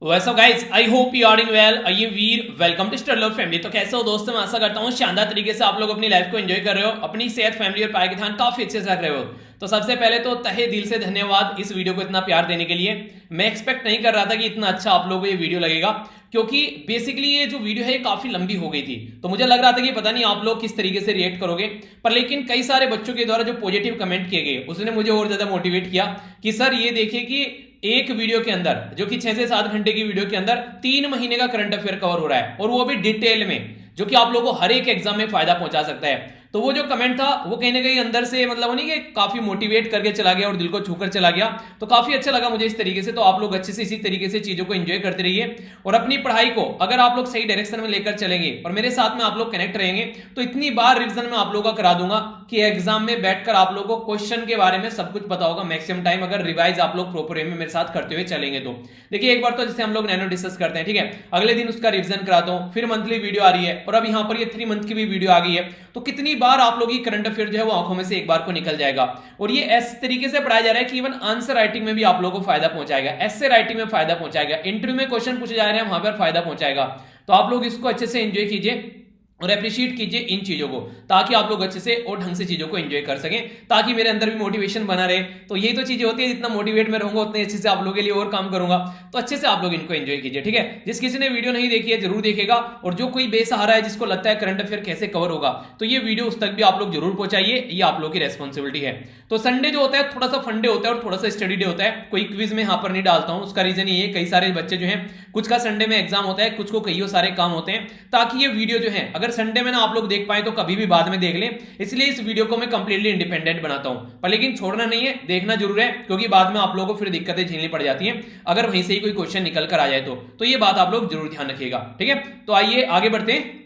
वैसे guys I hope you are doing well. I am Veer, welcome to Studler family. तो कैसे हो दोस्तों, मैं आशा करता हूँ शानदार तरीके से आप लोग अपनी लाइफ को एंजॉय कर रहे हो, अपनी सेहत, फैमिली और पाए के ध्यान काफी अच्छे से रख रहे हो। तो सबसे पहले तो तहे दिल से धन्यवाद इस वीडियो को इतना प्यार देने के लिए। मैं एक्सपेक्ट नहीं कर रहा था कि इतना अच्छा आप लोगों को ये वीडियो लगेगा, क्योंकि बेसिकली ये जो वीडियो है ये काफी लंबी हो गई थी। तो मुझे लग रहा था कि पता नहीं आप लोग किस तरीके से रिएक्ट करोगे, पर लेकिन कई सारे बच्चों के द्वारा जो पॉजिटिव कमेंट किए गए उसने मुझे और ज्यादा मोटिवेट किया कि सर ये देखिए कि एक वीडियो के अंदर जो कि 6 से 7 घंटे की वीडियो के अंदर 3 महीने का करंट अफेयर कवर हो रहा है, और वो भी डिटेल में, जो कि आप लोगों को हर एक एग्जाम में फायदा पहुंचा सकता है। तो वो जो कमेंट था वो कहीं ना कहीं अंदर से मतलब नहीं कि काफी मोटिवेट करके चला गया और दिल को छूकर चला गया। तो काफी अच्छा लगा मुझे इस तरीके से। तो आप लोग अच्छे से इसी तरीके से चीजों को एंजॉय करते रहिए, और अपनी पढ़ाई को अगर आप लोग सही डायरेक्शन में लेकर चलेंगे और मेरे साथ में आप लोग कनेक्ट रहेंगे तो इतनी बार रिविजन में आप लोगों का करा दूंगा कि एग्जाम में बैठकर आप लोगों को क्वेश्चन के बारे में सब कुछ पता होगा मैक्सिमम टाइम, अगर रिवाइज आप लोग प्रॉपर वे में मेरे साथ करते हुए चलेंगे। तो देखिए, एक बार तो जैसे हम लोग नैनो डिस्कस करते हैं, ठीक है, अगले दिन उसका रिविजन कराता हूं, फिर मंथली वीडियो आ रही है, और अब यहां पर ये 3 मंथ की भी वीडियो आ गई है। तो कितनी बार आप लोग की करंट अफेयर जो है वो आंखों में से एक बार को निकल जाएगा। और ये इस तरीके से पढ़ाया जा रहा है कि इवन आंसर राइटिंग में भी आप लोगों को फायदा पहुंचाएगा, एस्से राइटिंग में फायदा पहुंचाएगा, इंटरव्यू में क्वेश्चन पूछे जा रहे हैं वहां पर फायदा पहुंचाएगा। तो आप लोग इसको अच्छे से एंजॉय कीजिए और अप्रिशिएट कीजिए इन चीजों को, ताकि आप लोग अच्छे से और ढंग से चीजों को एंजॉय कर सकें, ताकि मेरे अंदर भी मोटिवेशन बना रहे। तो यही तो चीजें होती है, जितना मोटिवेट मैं रहूंगा उतने अच्छे से आप लोगों के लिए और काम करूंगा। तो अच्छे से आप लोग इनको एंजॉय कीजिए, ठीक है। जिस किसी ने वीडियो नहीं देखी है जरूर देखेगा, और जो कोई बेसहारा है जिसको लगता है करंट अफेयर कैसे कवर होगा, तो ये वीडियो उस तक भी आप लोग जरूर पहुंचाइए, ये आप लोग की रेस्पॉन्सिबिलिटी है। तो संडे जो होता है थोड़ा सा फंडे होता है और थोड़ा सा स्टडी डे होता है। कोई क्विज में यहां पर नहीं डालता हूं, उसका रीजन ये है कई सारे बच्चे जो हैं, कुछ का संडे में एग्जाम होता है, कुछ को कई सारे काम होते हैं, ताकि ये वीडियो जो है अगर संडे में ना आप लोग देख पाए तो कभी भी बाद में देख लें। इसलिए इस वीडियो को मैं कंप्लीटली इंडिपेंडेंट बनाता हूं, पर लेकिन छोड़ना नहीं है, देखना जरूर है, क्योंकि बाद में आप लोगों को फिर दिक्कतें झेलनी पड़ जाती हैं अगर वहीं से ही कोई क्वेश्चन निकल कर आ जाए तो ये बात आप लोग जरूर ध्यान रखिएगा, ठीक है। तो आइए आगे बढ़ते हैं।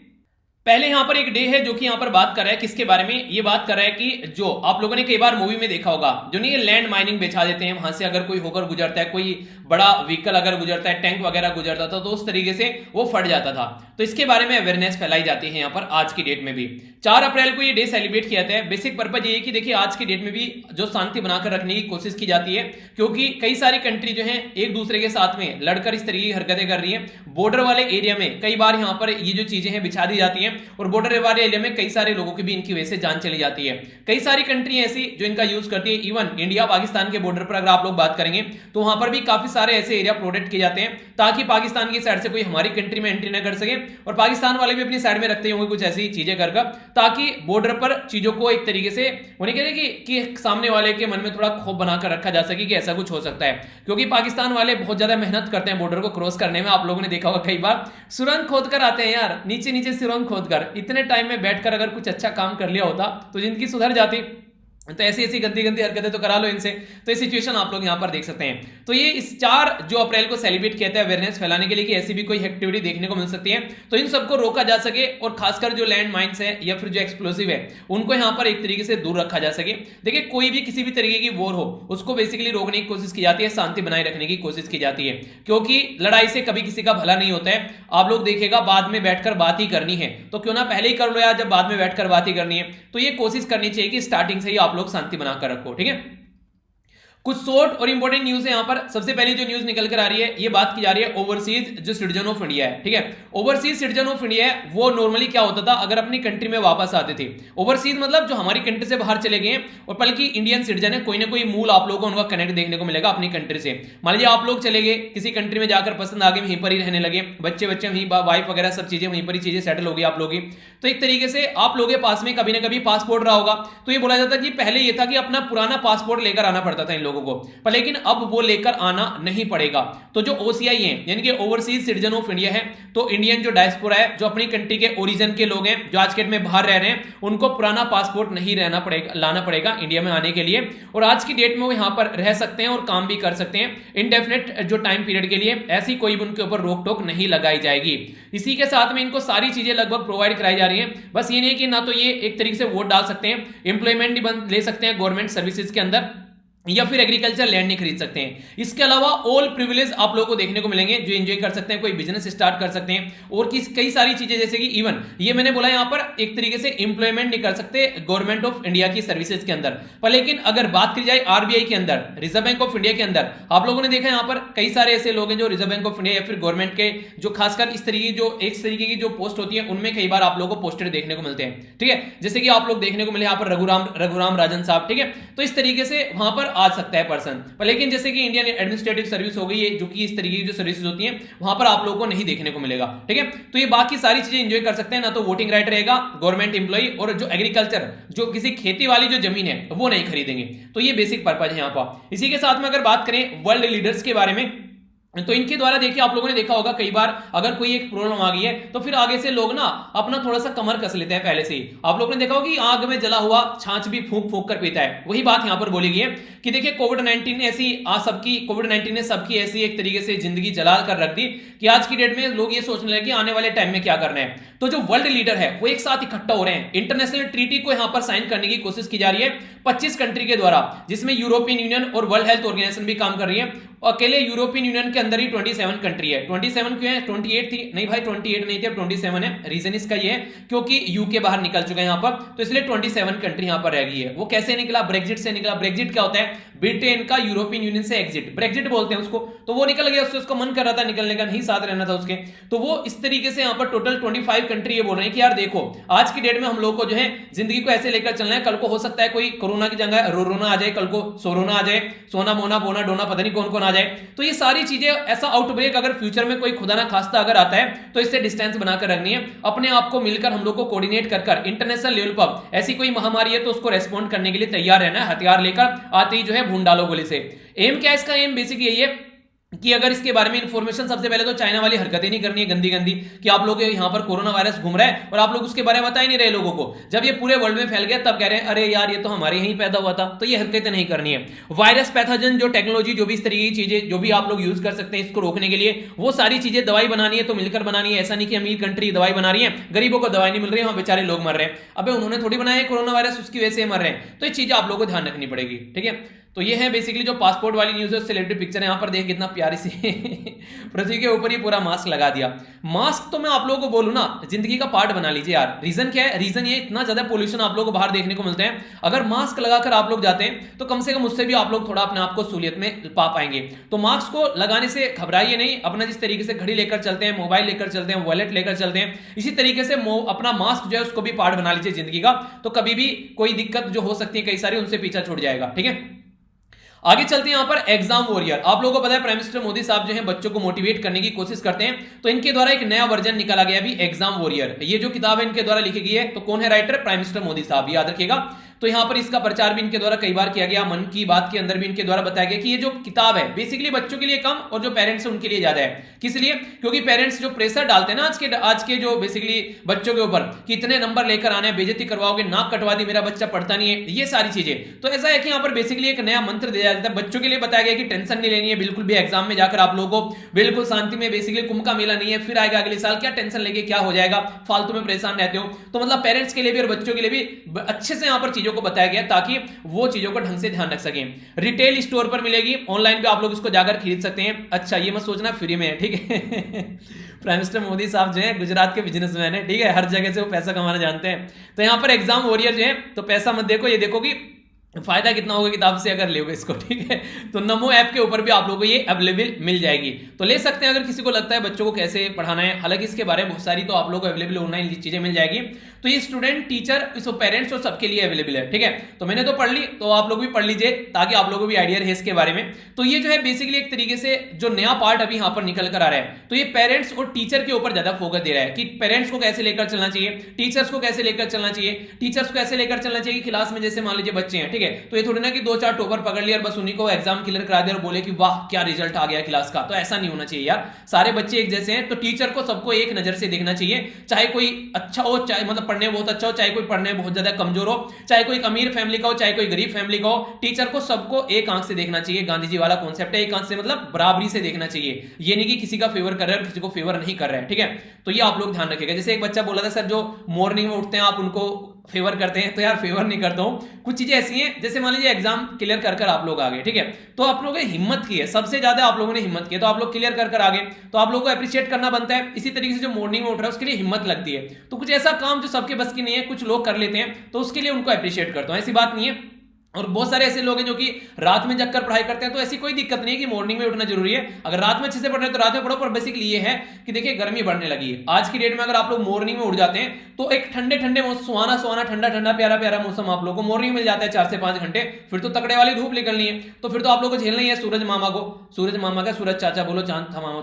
पहले यहां पर एक डे है जो कि यहां पर बात कर रहा है किसके बारे में, ये बात कर रहा है कि जो आप लोगों ने कई बार मूवी में देखा होगा, जो नहीं लैंड माइनिंग बिछा देते हैं, वहां से अगर कोई होकर गुजरता है, कोई बड़ा व्हीकल अगर गुजरता है, टैंक वगैरह गुजरता था, तो उस तरीके से वो फट जाता था। तो इसके बारे में अवेयरनेस फैलाई जाती है यहाँ पर आज की डेट में भी। 4 अप्रैल को ये डे सेलिब्रेट किया जाता है। बेसिक पर्पज ये है कि देखिए आज की डेट में भी जो शांति बनाकर रखने की कोशिश की जाती है, क्योंकि कई सारी कंट्री जो है एक दूसरे के साथ में लड़कर इस तरीके की हरकतें कर रही है। बॉर्डर वाले एरिया में कई बार यहाँ पर ये जो चीजें हैं बिछा दी जाती हैं, और बॉर्डर वाले एरिया में कई सारे लोगों की भी इनकी वजह से जान चली जाती है। कई सारी कंट्री ऐसी जो इनका यूज करती है। इवन इंडिया पाकिस्तान के बॉर्डर पर अगर आप लोग बात करेंगे तो वहां पर भी काफी सारे ऐसे एरिया प्रोटेक्ट किए जाते हैं, ताकि पाकिस्तान की साइड से कोई हमारी कंट्री में एंट्री न कर सके, और पाकिस्तान वाले भी अपनी साइड में रखते होंगे कुछ ऐसी चीजें कर, ताकि बॉर्डर पर चीजों को एक तरीके से उन्हें कह रहे कि सामने वाले के मन में थोड़ा खौफ बनाकर रखा जा सके कि ऐसा कुछ हो सकता है। क्योंकि पाकिस्तान वाले बहुत ज्यादा मेहनत करते हैं बॉर्डर को क्रॉस करने में। आप लोगों ने देखा होगा कई बार सुरंग खोद कर आते हैं यार, नीचे नीचे सुरंग खोद कर। इतने टाइम में बैठकर अगर कुछ अच्छा काम कर लिया होता तो जिंदगी सुधर जाती। तो ऐसी ऐसी गंदी गंदी हरकतें तो करा लो इनसे। तो ये सिचुएशन आप लोग यहां पर देख सकते हैं। तो ये इस 4 जो अप्रैल को सेलिब्रेट किया था अवेयरनेस फैलाने के लिए कि ऐसी भी कोई एक्टिविटी देखने को मिल सकती है, तो इन सबको रोका जा सके, और खासकर जो लैंड माइन्स है या फिर जो एक्सप्लोसिव है उनको यहां पर एक तरीके से दूर रखा जा सके। देखिए, कोई भी किसी भी तरीके की वॉर हो उसको बेसिकली रोकने की कोशिश की जाती है, शांति बनाए रखने की कोशिश की जाती है, क्योंकि लड़ाई से कभी किसी का भला नहीं होता है। आप लोग देखिएगा, बाद में बैठकर बात ही करनी है तो क्यों ना पहले ही कर लो यार, जब बाद में बैठकर बात ही करनी है। तो ये कोशिश करनी चाहिए कि स्टार्टिंग से ही आप लोग शांति बनाकर रखो, ठीक है। कुछ शॉर्ट और इंपॉर्टेंट न्यूज है यहां पर। सबसे पहले जो न्यूज निकल कर आ रही है, ये बात की जा रही है ओवरसीज जो सिटीजन ऑफ इंडिया है, ठीक है। ओवरसीज सिटीजन ऑफ इंडिया है, वो नॉर्मली क्या होता था, अगर अपनी कंट्री में वापस आते थे, ओवरसीज मतलब जो हमारी कंट्री से बाहर चले गए और बल्कि इंडियन सिटीजन है, कोई ना कोई मूल आप लोगों को उनका कनेक्ट देखने को मिलेगा अपनी कंट्री से। मान लीजिए आप लोग चले गए किसी कंट्री में, जाकर पसंद आ गए, वहीं पर ही रहने लगे, बच्चे बच्चे वहीं, वाइफ वगैरह सब चीजें वहीं पर ही चीजें सेटल हो गई आप लोगों की। तो एक तरीके से आप लोगों के पास में कभी ना कभी पासपोर्ट रहा होगा। तो ये बोला जाता है कि पहले ये था कि अपना पुराना पासपोर्ट लेकर आना पड़ता था इन लोगों को, पर लेकिन अब वो लेकर आना नहीं पड़ेगा। तो जो ओसीआई है यानी कि ओवरसीज सिटीजन ऑफ इंडिया है, तो इंडियन जो डायस्पोरा है, जो अपनी कंट्री के ओरिजिन के लोग हैं, जो आज के डेट में बाहर रह रहे हैं, उनको पुराना पासपोर्ट नहीं रहना पड़ेगा, लाना पड़ेगा इंडिया में आने के लिए। और आज की डेट में वो यहां पर रह सकते हैं और काम भी कर सकते हैं इंडेफिनेट जो टाइम पीरियड के लिए। ऐसी कोई भी उनके ऊपर रोक टोक नहीं लगाई जाएगी। इसी के साथ में इनको सारी चीजें लगभग प्रोवाइड कराई जा रही हैं। बस ये नहीं कि ना तो ये एक तरीके से वोट डाल सकते हैं, एम्प्लॉयमेंट भी ले सकते हैं गवर्नमेंट सर्विसेज के अंदर, या फिर एग्रीकल्चर लैंड नहीं खरीद सकते हैं। इसके अलावा ऑल प्रिविलेज आप लोगों को देखने को मिलेंगे जो एंजॉय कर सकते हैं, कोई बिजनेस स्टार्ट कर सकते हैं और कई सारी चीजें, जैसे कि इवन ये मैंने बोला यहां पर एक तरीके से इंप्लॉयमेंट नहीं कर सकते गवर्नमेंट ऑफ इंडिया की सर्विसेज के अंदर, पर लेकिन अगर बात की जाए आरबीआई के अंदर, रिजर्व बैंक ऑफ इंडिया के अंदर, आप लोगों ने देखा यहां पर कई सारे ऐसे लोग हैं जो रिजर्व बैंक ऑफ इंडिया या फिर गवर्नमेंट के जो खासकर इस तरीके जो एक तरीके की जो पोस्ट होती है उनमें कई बार आप लोगों को पोस्टेड देखने को मिलते हैं, ठीक है। जैसे कि आप लोग देखने को मिले यहां पर रघुराम राजन साहब, ठीक है। तो इस तरीके से वहां पर आ सकता है पर्सन, पर लेकिन जैसे कि इंडियन एडमिनिस्ट्रेटिव सर्विस हो गई है जो कि इस तरीके की जो सर्विसेज होती हैं वहां पर आप लोगों को नहीं देखने को मिलेगा, ठीक है। तो ये बाकी सारी चीजें एंजॉय कर सकते हैं, ना तो वोटिंग राइट रहेगा, गवर्नमेंट एम्प्लॉई, और जो एग्रीकल्चर जो किसी खेती वाली जो जमीन है वो नहीं खरीदेंगे। तो ये बेसिक पर्पज है यहां पर। इसी के साथ में अगर बात करें वर्ल्ड लीडर्स के बारे में, तो इनके द्वारा देखिए आप लोगों ने देखा होगा कई बार अगर कोई एक प्रॉब्लम आ गई है तो फिर आगे से लोग ना अपना थोड़ा सा कमर कस लेते हैं पहले से ही। आप लोगों ने देखा होगा कि आग में जला हुआ छाछ भी फूंक फूंक कर पीता है, वही बात यहां पर बोली गई है कि देखिए कोविड-19 ने सबकी ऐसी एक तरीके से जिंदगी जला कर रख दी कि आज की डेट में लोग ये सोचने लगे कि आने वाले टाइम में क्या करना है। तो जो वर्ल्ड लीडर है वो एक साथ इकट्ठा हो रहे हैं, इंटरनेशनल ट्रीटी को यहां पर साइन करने की कोशिश की जा रही है 25 कंट्री के द्वारा, जिसमें यूरोपियन यूनियन और वर्ल्ड हेल्थ ऑर्गेनाइजेशन भी काम कर रही है। अकेले यूरोपियन यूनियन के अंदर ही 27 कंट्री है। 27 क्यों है? 28 थी नहीं भाई, 28 नहीं थी, अब 27 है। रीजन इसका ये है क्योंकि यूके बाहर निकल चुका है यहां पर, तो इसलिए 27 कंट्री यहां पर रह गई है। वो कैसे निकला? ब्रेग्जिट से निकला। ब्रेग्जिट क्या होता है? ब्रिटेन का यूरोपियन यूनियन से एग्जिट, ब्रेग्जिट बोलते हैं उसको। तो वो निकल गया, उससे उसका मन कर रहा था निकलने का, नहीं साथ रहना था उसके, तो वो इस तरीके से यहां पर टोटल 25 कंट्री ये बोल रहे हैं कि यार देखो आज की डेट में हम लोग को जो है जिंदगी को ऐसे लेकर चलना है, कल को हो सकता है कोई कोरोना की जगह रोना आ जाए, कल को सोरोना आ जाए, सोना मोना बोना डोना पता नहीं कौन कौन आ जाए। तो ये सारी चीजें, ऐसा आउटब्रेक अगर फ्यूचर में कोई खुदा ना खास्ता अगर आता है तो इससे डिस्टेंस बनाकर रखनी है, अपने आप को मिलकर हम लोग को कोऑर्डिनेट कर इंटरनेशनल लेवल पर ऐसी कोई महामारी है तो उसको रेस्पॉन्ड करने के लिए तैयार रहना है, हथियार लेकर आते ही जो है भून डालो गोली से। एम क्या है इसका? एम बेसिक यही है कि अगर इसके बारे में इंफॉर्मेशन, सबसे पहले तो चाइना वाली हरकतें नहीं करनी है गंदी गंदी कि आप लोग यहां पर कोरोना वायरस घूम रहा है और आप लोग उसके बारे में बता ही नहीं रहे लोगों को। जब ये पूरे वर्ल्ड में फैल गया तब कह रहे हैं अरे यार ये तो हमारे यहीं पैदा हुआ था, तो ये हरकतें नहीं करनी है। वायरस पैथोजन जो टेक्नोलॉजी, जो भी इस तरीके की चीजें जो भी आप लोग यूज कर सकते हैं इसको रोकने के लिए, वो सारी चीजें दवाई बनानी है तो मिलकर बनानी है। ऐसा नहीं कि अमीर कंट्री दवाई बना रही है, गरीबों को दवाई नहीं मिल रही है, वहां बेचारे लोग मर रहे हैं। अबे उन्होंने थोड़ी बनाया है कोरोना वायरस, उसकी वजह से मर रहे हैं। तो ये चीजें आप लोगों को ध्यान रखनी पड़ेगी, ठीक है। तो ये है बेसिकली जो पासपोर्ट वाली न्यूज़ है, सेलिब्रिटी पिक्चर है। यहाँ पर देख कितना प्यारी सी पृथ्वी के ऊपर ही पूरा मास्क लगा दिया। मास्क तो मैं आप लोगों को बोलूं ना, जिंदगी का पार्ट बना लीजिए यार। रीजन क्या है? रीजन ये इतना ज्यादा पोल्यूशन आप लोगों को बाहर देखने को मिलते हैं, अगर मास्क लगाकर आप लोग जाते हैं तो कम से कम उससे भी आप लोग थोड़ा अपने आप को सहूलियत में पा पाएंगे। तो मास्क को लगाने से घबराइए नहीं, अपना जिस तरीके से घड़ी लेकर चलते हैं, मोबाइल लेकर चलते हैं, वॉलेट लेकर चलते हैं, इसी तरीके से अपना मास्क जो है उसको भी पार्ट बना लीजिए जिंदगी का। तो कभी भी कोई दिक्कत जो हो सकती है कई सारी, उनसे पीछा छूट जाएगा, ठीक है। आगे चलते हैं। यहां पर एग्जाम वॉरियर, आप लोगों को पता है प्राइम मिनिस्टर मोदी साहब जो है बच्चों को मोटिवेट करने की कोशिश करते हैं, तो इनके द्वारा एक नया वर्जन निकाला गया भी एग्जाम वॉरियर। ये जो किताब है इनके द्वारा लिखी गई है, तो कौन है राइटर? प्राइम मिनिस्टर मोदी साहब, याद रखिएगा। तो यहां पर इसका प्रचार भी इनके द्वारा कई बार किया गया, मन की बात के अंदर भी इनके द्वारा बताया गया कि ये जो किताब है बेसिकली बच्चों के लिए कम और जो पेरेंट्स हैं उनके लिए ज्यादा है। किस लिए? क्योंकि पेरेंट्स जो प्रेशर डालते हैं ना आज के जो बेसिकली बच्चों के ऊपर कि इतने नंबर लेकर आने, बेइज्जती करवाओगे, नाक कटवा दी, मेरा बच्चा पढ़ता नहीं है, ये सारी चीजें। तो ऐसा है कि यहाँ पर बेसिकली एक नया मंत्र दिया जाता है बच्चों के लिए, बताया गया कि टेंशन नहीं लेनी है बिल्कुल भी, एग्जाम में जाकर आप लोगों को बिल्कुल शांति में, बेसिकली कुंभ का मेला नहीं है, फिर आएगा अगले साल, क्या टेंशन लेके क्या हो जाएगा, फालतू में परेशान रहते हो। तो मतलब पेरेंट्स के लिए भी और बच्चों के लिए भी अच्छे से यहाँ पर चीजों को बताया गया ताकि वो चीजों को ढंग से ध्यान रख सकें। रिटेल स्टोर पर मिलेगी, ऑनलाइन पे आप लोग इसको जाकर खरीद सकते हैं। अच्छा ये मत सोचना फ्री में है, ठीक है। प्राइम मिनिस्टर मोदी साहब जो है गुजरात के बिजनेसमैन है, ठीक है, हर जगह से वो पैसा कमाना जानते हैं। तो यहां पर एग्जाम वॉरियर जो है, तो पैसा मत देखो, ये देखो कि फायदा कितना होगा किताब से अगर लोगे इसको, ठीक है। तो नमो ऐप के ऊपर भी आप लोगों को ये अवेलेबल मिल जाएगी, तो ले सकते हैं अगर किसी को लगता है बच्चों को कैसे पढ़ाना है। हालांकि इसके बारे में बहुत सारी तो आप लोगों को अवेलेबल ऑनलाइन चीजें मिल जाएगी। तो ये स्टूडेंट, टीचर, इस पेरेंट्स और सबके लिए अवेलेबल है, ठीक है। तो मैंने तो पढ़ ली, तो आप लोग भी पढ़ लीजिए ताकि आप लोगों को भी आइडिया रहे इसके बारे में। तो ये जो है बेसिकली एक तरीके से जो नया पार्ट अभी यहाँ पर निकल कर आ रहा है, तो ये पेरेंट्स और टीचर के ऊपर ज्यादा फोकस दे रहा है कि पेरेंट्स को कैसे लेकर चलना चाहिए, टीचर्स को कैसे लेकर चलना चाहिए। टीचर्स को ऐसे लेकर चलना चाहिए क्लास में, जैसे मान लीजिए बच्चे हैं, ठीक है, तो ये थोड़ी ना कि 2-4 टॉपर पकड़ लिया और बस उन्हीं को एग्जाम क्लियर करा दिया और बोले कि वाह क्या रिजल्ट आ गया क्लास का। तो ऐसा नहीं होना चाहिए यार, सारे बच्चे एक जैसे हैं। तो टीचर को सबको एक नजर से देखना चाहिए, चाहे कोई अच्छा हो, चाहे मतलब पढ़ने में बहुत अच्छा हो, चाहे कोई पढ़ने में बहुत ज्यादा कमजोर हो, चाहे कोई अमीर फैमिली का हो, चाहे कोई गरीब फैमिली का हो, टीचर को सबको एक आंख से देखना चाहिए। गांधी जी वाला कॉन्सेप्ट है, एक आंख से मतलब बराबरी से देखना चाहिए। ये नहीं कि किसी का फेवर कर रहे हैं और किसी को फेवर नहीं कर रहे हैं, ठीक है। तो ये आप लोग ध्यान रखिएगा। जैसे एक बच्चा बोला था सर जो मॉर्निंग में उठते हैं आप उनको फेवर करते हैं, तो यार फेवर नहीं करता हूं। कुछ चीजें ऐसी हैं, जैसे मान लीजिए एग्जाम क्लियर कर कर आप लोग आ गए, ठीक है, तो आप लोगों ने हिम्मत की है, सबसे ज्यादा आप लोगों ने हिम्मत की है, तो आप लोग क्लियर कर कर आ गए, तो आप लोगों को अप्रिशिएट करना बनता है। इसी तरीके से जो मॉर्निंग में उठ रहा है उसके लिए हिम्मत लगती है, तो कुछ ऐसा काम जो सबके बस की नहीं है, कुछ लोग कर लेते हैं, तो उसके लिए उनको अप्रिशिएट करता हूं, ऐसी बात नहीं है। और बहुत सारे ऐसे लोग हैं जो कि रात में जगकर पढ़ाई करते हैं, तो ऐसी कोई दिक्कत नहीं है कि मॉर्निंग में उठना जरूरी है। अगर रात में अच्छे से पढ़ रहे हैं तो रात में पढ़ो, पर बेसिकली ये है कि देखिए गर्मी बढ़ने लगी है आज की डेट में। अगर आप लोग मॉर्निंग में उठ जाते हैं तो एक ठंडे ठंडे सुहाना सुहाना ठंडा ठंडा प्यारा प्यारा मौसम आप लोगों को मॉर्निंग में मिल जाता है 4 से 5 घंटे। फिर तो तकड़े वाली धूप निकलनी है, तो फिर तो आप लोग को झेलना ही है सूरज मामा को, सूरज मामा का सूरज चाचा बोलो, चांद था मामा,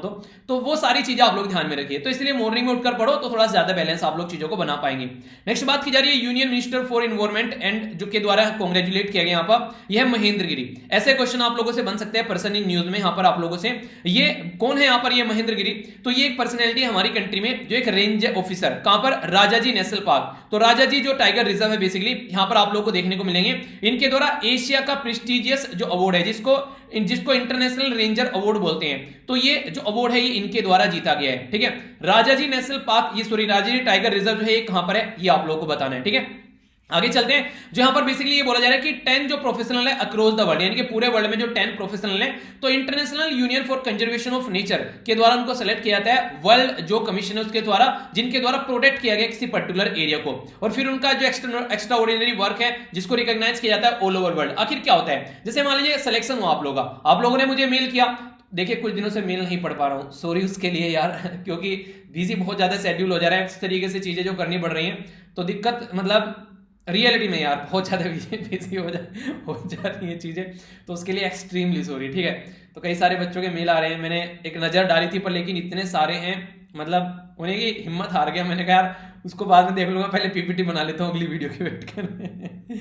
तो वो सारी चीजें आप लोग ध्यान में रखिए। तो इसलिए मॉर्निंग में उठकर पढ़ो, तो थोड़ा ज्यादा बैलेंस आप लोग चीजों को बना पाएंगे। नेक्स्ट बात की जा रही है union minister for environment and जो के द्वारा कांग्रेचुलेट किया गया यहाँ पर, यह महेंद्र गिरी। ऐसे क्वेश्चन आप लोगों से बन सकते हैं पर्सन इन न्यूज में, यहाँ पर आप लोगों से, ये कौन है यहाँ पर, ये महेंद्र गिरी, तो ये एक पर्सनैलिटी हमारी कंट्री में जो एक रेंज ऑफिसर, कहां पर, राजाजी नेशनल पार्क। तो राजाजी जो टाइगर रिजर्व है बेसिकली, यहां पर आप लोगों को देखने को मिलेंगे। इनके द्वारा एशिया का प्रेस्टिजियस जो अवार्ड है, जिसको इंटरनेशनल रेंजर अवार्ड बोलते हैं, तो ये जो अवार्ड है ये इनके द्वारा जीता गया है, ठीक है। राजाजी नेशनल पार्क, ये सॉरी राजाजी टाइगर रिजर्व जो है ये कहां पर है, ये आप लोगों को बताना है, ठीक है। आगे चलते हैं, जो यहां पर बेसिकली ये बोला जा रहा है कि 10 जो प्रोफेशनल है अक्रॉस द वर्ल्ड, यानी कि पूरे वर्ल्ड में जो 10 प्रोफेशनल हैं, तो international union for conservation of nature के द्वारा उनको सेलेक्ट किया जाता है, वर्ल्ड जो कमीशन है उसके द्वारा, जिनके द्वारा प्रोटेक्ट किया गया किसी पर्टिकुलर एरिया को, और फिर उनका जो एक्स्ट्रा ऑर्डिनरी वर्क है जिसको रिकॉग्नाइज किया जाता है ऑल ओवर वर्ल्ड। आखिर क्या होता है, जैसे मान लीजिए सिलेक्शन हुआ आप लोगों ने मुझे मेल किया, देखिए कुछ दिनों से मेल नहीं पढ़ पा रहा हूं, सॉरी उसके लिए यार, क्योंकि बिजी बहुत ज्यादा शेड्यूल हो जा रहा है, इस तरीके से चीजें जो करनी पड़ रही हैं, तो दिक्कत मतलब रियलिटी में यार बहुत ज़्यादा बिजी हो जा रही है चीज़ें, तो उसके लिए एक्सट्रीमली सॉरी, ठीक है। तो कई सारे बच्चों के मेल आ रहे हैं, मैंने एक नज़र डाली थी पर लेकिन इतने सारे हैं, मतलब उन्हें की हिम्मत हार गया, मैंने कहा यार उसको बाद में देख लूंगा, पहले पीपीटी बना लेता हूँ अगली वीडियो के बैठ कर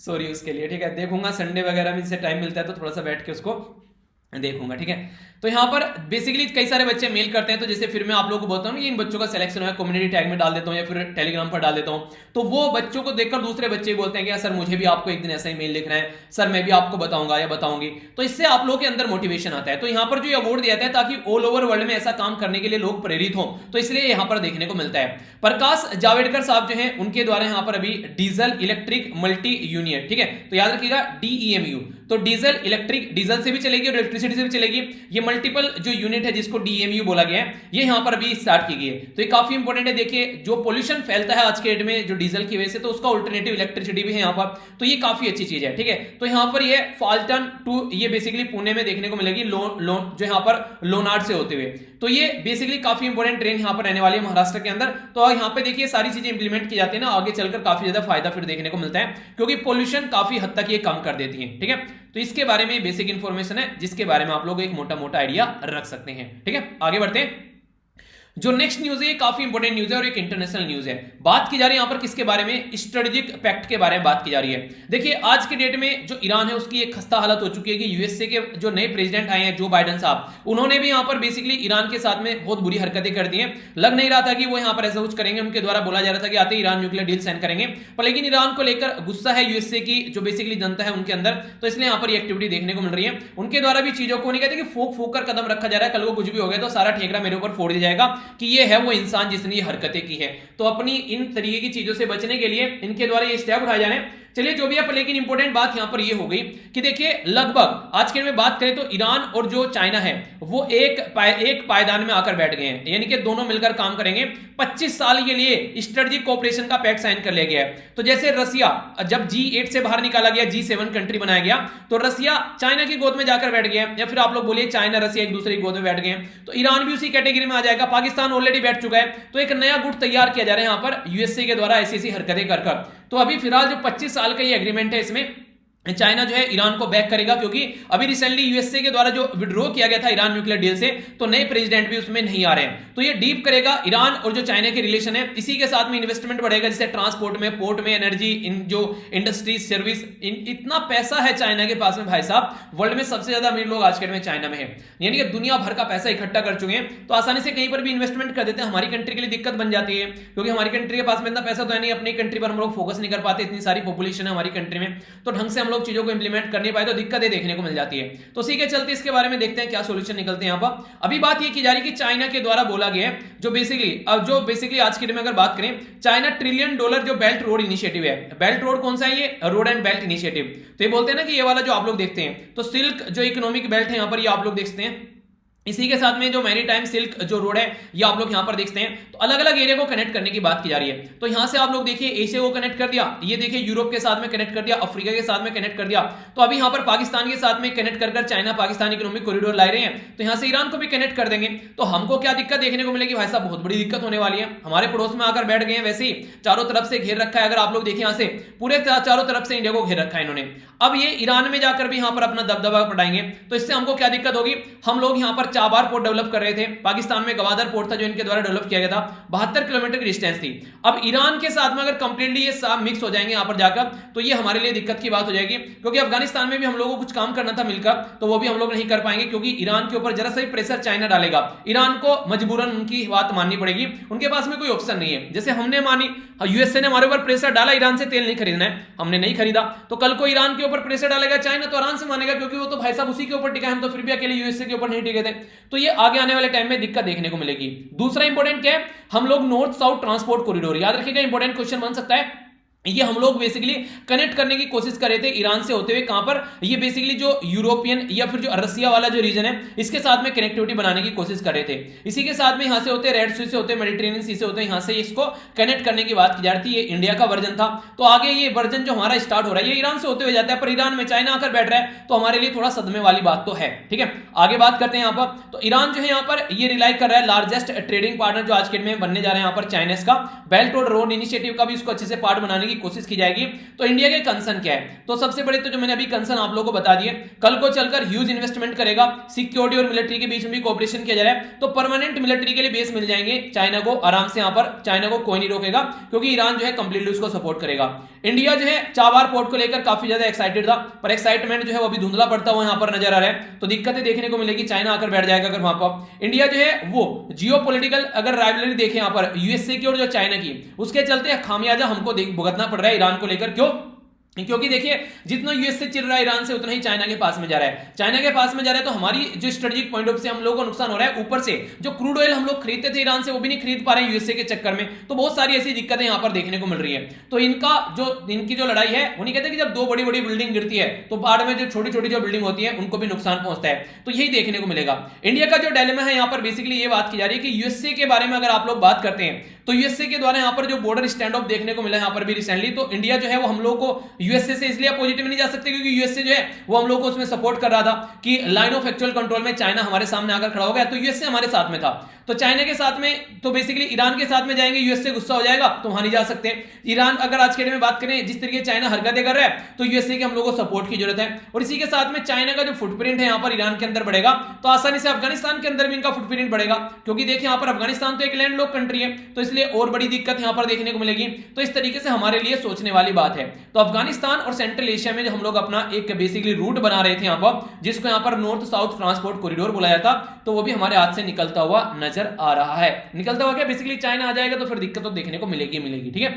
सॉरी उसके लिए, ठीक है। देखूंगा संडे वगैरह में जिससे टाइम मिलता है तो थोड़ा सा बैठ के उसको देखूंगा, ठीक है। तो यहाँ पर बेसिकली कई सारे बच्चे मेल करते हैं, तो जैसे फिर मैं आप लोगों को बताता हूँ कि इन बच्चों का सिलेक्शन हुआ है, कम्युनिटी टैग में डाल देता हूँ या फिर टेलीग्राम पर डाल देता हूँ, तो वो बच्चों को देखकर दूसरे बच्चे बोलते हैं कि सर मुझे भी आपको एक दिन ऐसा ही मेल लिखना है, सर मैं भी आपको बताऊंगा या बताऊंगी, तो इससे आप लोगों के अंदर मोटिवेशन आता है। तो यहाँ पर जो अवार्ड दिया जाता है ताकि ऑल ओवर वर्ल्ड में ऐसा काम करने के लिए लोग प्रेरित हों, तो इसलिए यहाँ पर देखने को मिलता है। प्रकाश जावड़ेकर साहब जो है उनके द्वारा यहाँ पर अभी डीजल इलेक्ट्रिक मल्टी यूनियन, ठीक है, तो याद रखिएगा DEMU, तो डीजल इलेक्ट्रिक, डीजल से भी चलेगी और इलेक्ट्रिसिटी से भी चलेगी, ये मल्टीपल जो यूनिट है जिसको DEMU बोला गया है, ये यहां पर भी स्टार्ट की गई है। तो ये काफी इंपॉर्टेंट है, देखिए जो पोल्यूशन फैलता है आज के डेट में जो डीजल की वजह से, तो उसका अल्टरनेटिव इलेक्ट्रिसिटी भी है यहां पर, तो ये काफी अच्छी चीज है, ठीक है। तो यहां पर ये फाल्टन टू, ये बेसिकली पुणे में देखने को मिलेगी, जो यहां पर लोनार्ड से होते हुए, तो ये बेसिकली काफी इंपॉर्टेंट ट्रेन यहां पर रहने वाली है महाराष्ट्र के अंदर। तो यहां पे देखिए सारी चीजें इंप्लीमेंट की जाती है ना, आगे चलकर काफी ज्यादा फायदा फिर देखने को मिलता है, क्योंकि पोल्यूशन काफी हद तक ये कम कर देती है, ठीक है। तो इसके बारे में बेसिक इंफॉर्मेशन है जिसके बारे में आप लोग एक मोटा मोटा आइडिया रख सकते हैं, ठीक है। आगे बढ़ते हैं, जो नेक्स्ट न्यूज है ये काफी इंपॉर्टेंट न्यूज है और एक इंटरनेशनल न्यूज है। बात की जा रही है यहां पर किसके बारे में, स्ट्रेटेजिक पैक्ट के बारे में बात की जा रही है। देखिए आज के डेट में जो ईरान है उसकी एक खस्ता हालत हो चुकी है कि यूएसए के जो नए प्रेसिडेंट आए हैं जो बाइडेन साहब, उन्होंने भी यहां पर बेसिकली ईरान के साथ में बहुत बुरी हरकतें कर दी हैं। लग नहीं रहा था कि वो यहां पर ऐसा कुछ करेंगे, उनके द्वारा बोला जा रहा था कि आते ईरान न्यूक्लियर डील साइन करेंगे, पर लेकिन ईरान को लेकर गुस्सा है यूएसए की जो बेसिकली जनता है उनके अंदर, तो इसलिए यहां पर ये एक्टिविटी देखने को मिल रही है। उनके द्वारा भी चीजों को नहीं कहते कि फूक फूक कर कदम रखा जा रहा है, कल को कुछ भी हो गया तो सारा ठेकरा मेरे ऊपर फोड़ दिया जाएगा कि ये है वो इंसान जिसने ये हरकतें की है। तो अपनी इन तरीके की चीजों से बचने के लिए इनके द्वारा ये स्टेप उठाए जा रहे हैं। चलिए जो भी है, लेकिन इंपॉर्टेंट बात यहां पर ये हो गई कि देखिए लगभग आज के में बात करें तो ईरान और जो चाइना है वो एक पायदान में आकर बैठ गए हैं, यानी कि दोनों मिलकर काम करेंगे। 25 साल के लिए स्ट्रेटेजिक कोऑपरेशन का पैक्ट साइन कर लिया गया है। तो जैसे रसिया जब G8 से बाहर निकाला गया, G7 कंट्री बनाया गया, तो रसिया चाइना की गोद में जाकर बैठ गया, या फिर आप लोग बोलिए चाइना रसिया एक दूसरे की गोद में बैठ गए, तो ईरान भी उसी कैटेगरी में आ जाएगा। पाकिस्तान ऑलरेडी बैठ चुका है, तो एक नया गुट तैयार किया जा रहा है यहां पर यूएसए के द्वारा ऐसी हरकतें कर। तो अभी फिलहाल जो 25 साल का ये एग्रीमेंट है इसमें चाइना जो है ईरान को बैक करेगा, क्योंकि अभी रिसेंटली यूएसए के द्वारा जो विड्रॉ किया गया था ईरान न्यूक्लियर डील से, तो नए प्रेसिडेंट भी उसमें नहीं आ रहे हैं। तो ये डीप करेगा ईरान और जो चाइना के रिलेशन है, इसी के साथ में इन्वेस्टमेंट बढ़ेगा, जैसे ट्रांसपोर्ट में, पोर्ट में, एनर्जी, इन जो इंडस्ट्रीज, सर्विस, इतना पैसा है चाइना के पास में भाई साहब। वर्ल्ड में सबसे ज्यादा अमीर लोग आज के में चाइना में है, यानी कि दुनिया भर का पैसा इकट्ठा कर चुके हैं, तो आसानी से कहीं पर भी इन्वेस्टमेंट कर देते हैं। हमारी कंट्री के लिए दिक्कत बन जाती है, क्योंकि हमारी कंट्री के पास में इतना पैसा तो है नहीं, अपनी कंट्री पर हम लोग फोकस नहीं कर पाते, इतनी सारी पॉपुलेशन है हमारी कंट्री में, तो ढंग से हम लोग चीजों को इंप्लीमेंट कर नहीं पाए तो दिक्कतें देखने को मिल जाती है। तो इसी के चलते इसके बारे में देखते हैं क्या सोल्यूशन निकलते हैं यहाँ पर। अभी बात ये की जा रही है कि चाइना के द्वारा बोला गया है जो बेसिकली आज के डेट में अगर बात करें, चाइना $1 ट्रिलियन जो बेल्ट रोड इनिशिएटिव है, बेल्ट रोड कौन सा है, ये रोड एंड बेल्ट इनिशिएटिव। तो ये बोलते हैं ना कि ये वाला जो आप लोग देखते हैं, तो सिल्क जो इकोनॉमिक बेल्ट है यहाँ पर, ये आप लोग देखते हैं, इसी के साथ में जो मैरीटाइम सिल्क जो रोड है ये आप लोग यहां पर देखते हैं। तो अलग अलग एरिया को कनेक्ट करने की बात की जा रही है। तो यहां से आप लोग देखिए एशिया को कनेक्ट कर दिया, ये देखिए यूरोप के साथ में कनेक्ट कर दिया, अफ्रीका के साथ में कनेक्ट कर दिया। तो अभी यहां पर पाकिस्तान के साथ में कनेक्ट कर चाइना पाकिस्तान इकोनॉमिक कॉरिडोर ला रहे हैं, तो यहां से ईरान को भी कनेक्ट कर देंगे। तो हमको क्या दिक्कत देखने को मिलेगी भाई साहब, बहुत बड़ी दिक्कत होने वाली है। हमारे पड़ोस में आकर बैठ गए हैं, वैसे ही चारों तरफ से घेर रखा है। अगर आप लोग देखिए यहां से पूरे चारों तरफ से इंडिया को घेर रखा है इन्होंने। अब ये ईरान में जाकर भी यहां पर अपना दबदबा पटाएंगे, तो इससे हमको क्या दिक्कत होगी। हम लोग यहां पर चाबार पोर्ट डेवलप कर रहे थे, पाकिस्तान में गवादर पोर्ट था जो इनके द्वारा डेवलप किया गया था, 72 किलोमीटर की डिस्टेंस थी। अब ईरान के साथ में अगर कंप्लीटली ये सब मिक्स हो जाएंगे यहां पर जाकर, तो ये हमारे लिए दिक्कत की बात हो जाएगी। क्योंकि अफगानिस्तान में भी हम लोगों को कुछ काम करना था मिलकर, तो वो भी हम लोग नहीं कर पाएंगे, क्योंकि ईरान के ऊपर जरा सा भी प्रेशर चाइना डालेगा, ईरान को मजबूरन उनकी बात माननी पड़ेगी। उनके पास में कोई ऑप्शन नहीं है। जैसे हमने मानी, यूएसए ने हमारे ऊपर प्रेशर डाला, ईरान से तेल नहीं खरीदना है, हमने नहीं खरीदा, तो कल को ईरान के ऊपर प्रेशर डालेगा चाइना, तो आराम से मानेगा, क्योंकि वो तो भाई साहब उसी के ऊपर टिका है। हम तो फिर भी अकेले यूएसए के ऊपर नहीं टिके थे। तो ये आगे आने वाले टाइम में दिक्कत देखने को मिलेगी। दूसरा इंपॉर्टेंट क्या है, हम लोग नॉर्थ साउथ ट्रांसपोर्ट कॉरिडोर, याद रखिएगा इंपॉर्टेंट क्वेश्चन बन सकता है। ये हम लोग बेसिकली कनेक्ट करने की कोशिश कर रहे थे ईरान से होते हुए, कहां पर, ये बेसिकली जो यूरोपियन या फिर जो रसिया वाला जो रीजन है इसके साथ में कनेक्टिविटी बनाने की कोशिश कर रहे थे। इसी के साथ में यहां से होते रेड सी से होते मेडिटेरियन सी से होते यहां से इसको कनेक्ट करने की बात की जा रही थी। ये इंडिया का वर्जन था, तो आगे ये वर्जन जो हमारा स्टार्ट हो रहा है ये ईरान से होते हुए जाता है, पर ईरान में चाइना आकर बैठ रहा है, तो हमारे लिए थोड़ा सदमे वाली बात तो है। ठीक है, आगे बात करते हैं यहां पर। तो ईरान जो है यहां पर ये रिलाई कर रहा है लार्जेस्ट ट्रेडिंग पार्टनर जो आज के में बनने जा रहे हैं यहां पर चाइनीज का, बेल्ट रोड इनिशिएटिव का भी इसको अच्छे से पार्ट बनाने की कोशिश की जाएगी। तो इंडिया के कंसर्न क्या है, तो सबसे बड़े तो जो मैंने अभी कंसर्न आप लोगों को बता दिए, कल को चलकर ह्यूज इन्वेस्टमेंट करेगा, सिक्योरिटी और मिलिट्री के बीच में भी कोऑपरेशन किया जा रहा है, तो परमानेंट मिलिट्री के लिए बेस मिल जाएंगे चाइना को आराम से। यहां पर चाइना को कोई नहीं रोकेगा, क्योंकि ईरान जो है कंप्लीटली उसको सपोर्ट करेगा। इंडिया जो है चाबार पोर्ट को लेकर काफी ज्यादा एक्साइटेड था, पर एक्साइटमेंट जो है वो अभी धुंधला पड़ता हुआ यहां पर नजर आ रहा है। तो दिक्कतें देखने को मिलेगी, चाइना आकर बैठ जाएगा अगर वहां पर। इंडिया जो है वो जियोपॉलिटिकल अगर राइवलरी देखें यहां पर यूएसए की और जो चाइना की, उसके चलते खामियाजा हमको भुगतना पड़ रहा है ईरान को लेकर। क्यों, क्योंकि देखिए जितना यूएस से चिल रहा है ईरान से, उतना ही चाइना के पास में जा रहा है। चाइना के पास में जा रहा है तो हमारी जो स्ट्रेटेजिक पॉइंट ऑफ से हम लोगों को नुकसान हो रहा है। ऊपर से जो क्रूड ऑयल हम लोग खरीदते थे ईरान से, वो भी नहीं खरीद पा रहे हैं यूएसए के चक्कर में। तो बहुत सारी ऐसी दिक्कतें यहां पर देखने को मिल रही है। तो इनकी जो लड़ाई है, वो नहीं कहते कि जब दो बड़ी बड़ी बिल्डिंग गिरती है तो बाढ़ में जो छोटी छोटी जो बिल्डिंग होती है उनको भी नुकसान पहुंचता है। तो यही देखने को मिलेगा। इंडिया का जो डायलेमा है यहां पर बेसिकली ये बात की जा रही है कि यूएसए के बारे में अगर आप लोग बात करते हैं, तो यूएसए के द्वारा यहां पर जो बॉर्डर स्टैंड ऑफ देखने को मिला यहां पर भी रिसेंटली, तो इंडिया जो है वो हम लोग को यूएसए से इसलिए पॉजिटिव नहीं जा सकते, क्योंकि यूएसए जो है वो हम लोग को उसमें सपोर्ट कर रहा था कि लाइन ऑफ एक्चुअल कंट्रोल में चाइना हमारे सामने आकर खड़ा हो गया, तो यूएसए हमारे साथ में था। तो चाइना के साथ में, तो बेसिकली ईरान के साथ में जाएंगे, यूएसए गुस्सा हो जाएगा, तो वहां नहीं जा सकते। ईरान अगर आज के डेट में बात करें, जिस तरीके चाइना हरकतें कर रहा है, तो यूएसए के हम लोग को सपोर्ट की जरूरत है। और इसी के साथ में चाइना का जो फुटप्रिंट है यहां पर ईरान के अंदर बढ़ेगा, तो आसानी से अफगानिस्तान के अंदर भी इनका फुटप्रिंट बढ़ेगा। क्योंकि देखिए यहां पर अफगानिस्तान तो एक लैंडलॉक कंट्री है, तो इसलिए और बड़ी दिक्कत यहां पर देखने को मिलेगी। तो इस तरीके से हमारे लिए सोचने वाली बात है। तो अफगानिस्तान और सेंट्रल एशिया में जो हम लोग अपना एक बेसिकली रूट बना रहे थे यहां पर, जिसको यहां पर नॉर्थ साउथ ट्रांसपोर्ट कॉरिडोर बोला जाता, तो वो भी हमारे हाथ से निकलता हुआ नजर आ रहा है। निकलता हुआ क्या, बेसिकली चाइना आ जाएगा तो फिर दिक्कत तो देखने को मिलेगी। ठीक है,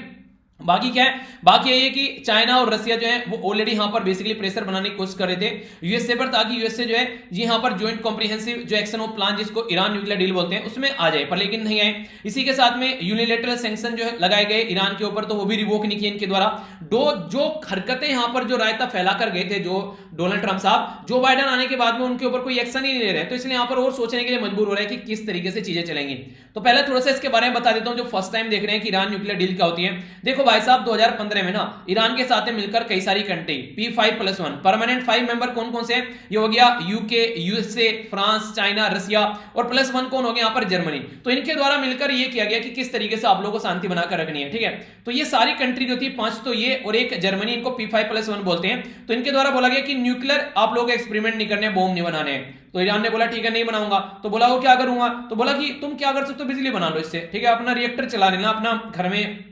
बाकी क्या है, बाकी यही है कि चाइना और रसिया जो है वो ऑलरेडी यहां पर बेसिकली प्रेशर बनाने की कोशिश कर रहे थे यूएसए पर, ताकि यूएसए जो है यहां पर ज्वाइंट कॉम्प्रिहेंसिव जो एक्शन ऑफ प्लान, जिसको ईरान न्यूक्लियर डील बोलते हैं, उसमें आ जाए, पर लेकिन नहीं आए। इसी के साथ में यूनिलेटरल सैंक्शन जो है लगाए गए ईरान के ऊपर, तो वो भी रिवोक नहीं किए इनके द्वारा। जो हरकतें यहां पर जो रायता फैला कर गए थे जो डोनाल्ड ट्रंप साहब, जो बाइडेन आने के बाद में उनके ऊपर कोई एक्शन ही नहीं ले रहे, तो इसलिए यहां पर और सोचने के लिए मजबूर हो रहा है कि किस तरीके से चीजें चलेंगी। तो पहले थोड़ा सा इसके बारे में बता देता हूं, जो फर्स्ट टाइम देख रहे हैं कि ईरान न्यूक्लियर डील क्या होती है। देखो भाई साहब, 2015 में ना ईरान के साथ मिलकर कई सारी कंट्री P5+1 परमानेंट 5 मेंबर कौन कौन से हैं, ये हो गया यूके, यूएसए, फ्रांस, चाइना, रसिया, और +1 कौन हो गया यहाँ पर जर्मनी। तो इनके द्वारा मिलकर ये किया गया कि किस तरीके से आप लोगों को शांति बनाकर रखनी है। ठीक है, तो ये सारी कंट्री जो थी 5, तो ये और एक जर्मनी, इनको P5+1 बोलते हैं। तो इनके द्वारा बोला गया कि न्यूक्लियर आप लोग एक्सपेरिमेंट नहीं करने, बॉम्ब नहीं बनाने हैं। तो ईरान ने बोला ठीक है नहीं बनाऊंगा। तो बोला वो क्या करूंगा, तो बोला कि तुम क्या कर सकते हो, बिजली बना लो इससे। ठीक है, अपना रिएक्टर चला लेना, अपना घर में